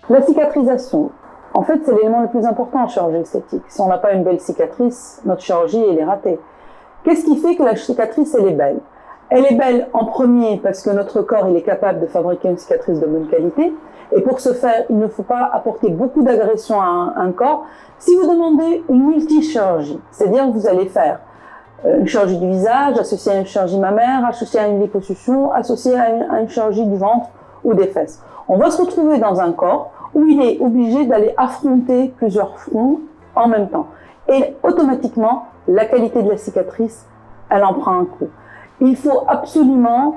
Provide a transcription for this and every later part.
La cicatrisation, en fait, c'est l'élément le plus important en chirurgie esthétique. Si on n'a pas une belle cicatrice, notre chirurgie, elle est ratée. Qu'est-ce qui fait que la cicatrice, elle est belle? Elle est belle en premier parce que notre corps, il est capable de fabriquer une cicatrice de bonne qualité. Et pour ce faire, il ne faut pas apporter beaucoup d'agression à un corps. Si vous demandez une multichirurgie, c'est-à-dire que vous allez faire une chirurgie du visage, associée à une chirurgie mammaire, associée à une liposuction, associée à une chirurgie du ventre ou des fesses. On va se retrouver dans un corps où il est obligé d'aller affronter plusieurs fronts en même temps. Et automatiquement, la qualité de la cicatrice, elle en prend un coup. Il faut absolument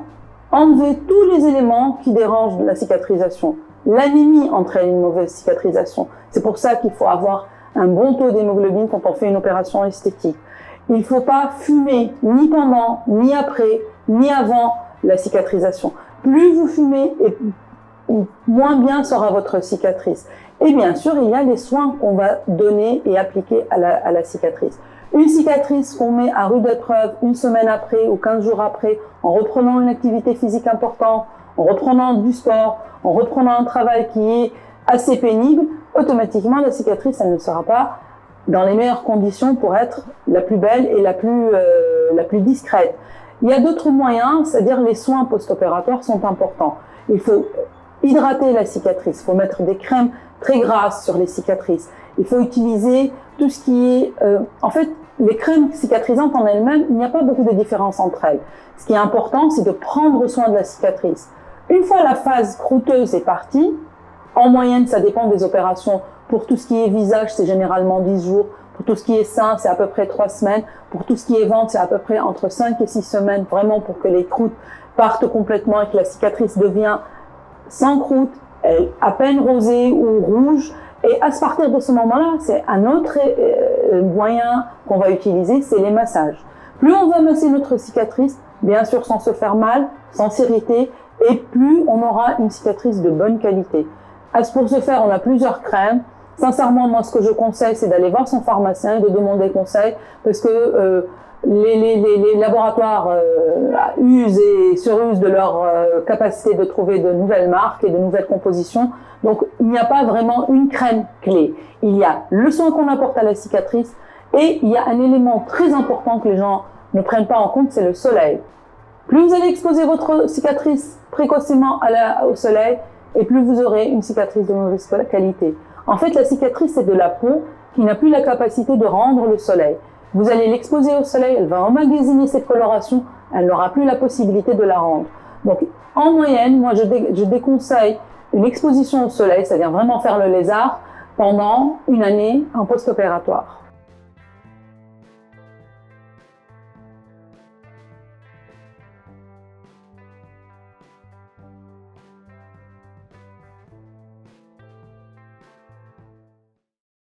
enlever tous les éléments qui dérangent la cicatrisation. L'anémie entraîne une mauvaise cicatrisation. C'est pour ça qu'il faut avoir un bon taux d'hémoglobine quand on fait une opération esthétique. Il ne faut pas fumer ni pendant, ni après, ni avant la cicatrisation. Plus vous fumez, et moins bien sera votre cicatrice. Et bien sûr, il y a les soins qu'on va donner et appliquer à la cicatrice. Une cicatrice qu'on met à rude épreuve une semaine après ou 15 jours après, en reprenant une activité physique importante, en reprenant du sport, en reprenant un travail qui est assez pénible, automatiquement la cicatrice, elle ne sera pas dans les meilleures conditions pour être la plus belle et la plus discrète. Il y a d'autres moyens, c'est-à-dire les soins post-opératoires sont importants. Il faut hydrater la cicatrice, il faut mettre des crèmes très grasses sur les cicatrices. Il faut utiliser tout ce qui est... en fait, les crèmes cicatrisantes en elles-mêmes, il n'y a pas beaucoup de différence entre elles. Ce qui est important, c'est de prendre soin de la cicatrice. Une fois la phase croûteuse est partie, en moyenne, ça dépend des opérations. Pour tout ce qui est visage, c'est généralement 10 jours. Pour tout ce qui est sein, c'est à peu près 3 semaines. Pour tout ce qui est ventre, c'est à peu près entre 5 et 6 semaines, vraiment pour que les croûtes partent complètement et que la cicatrice devient sans croûte, à peine rosée ou rouge. Et à partir de ce moment-là, c'est un autre moyen qu'on va utiliser, c'est les massages. Plus on va masser notre cicatrice, bien sûr sans se faire mal, sans s'irriter, et plus on aura une cicatrice de bonne qualité. Pour ce faire, on a plusieurs crèmes. Sincèrement, moi, ce que je conseille, c'est d'aller voir son pharmacien et de demander conseil, parce que les laboratoires usent et surusent de leur capacité de trouver de nouvelles marques et de nouvelles compositions. Donc, il n'y a pas vraiment une crème clé. Il y a le soin qu'on apporte à la cicatrice et il y a un élément très important que les gens ne prennent pas en compte, c'est le soleil. Plus vous allez exposer votre cicatrice précocement au soleil, et plus vous aurez une cicatrice de mauvaise qualité. En fait, la cicatrice, c'est de la peau qui n'a plus la capacité de rendre le soleil. Vous allez l'exposer au soleil, elle va emmagasiner cette coloration, elle n'aura plus la possibilité de la rendre. Donc, en moyenne, moi, je déconseille une exposition au soleil, c'est-à-dire vraiment faire le lézard pendant une année en post-opératoire.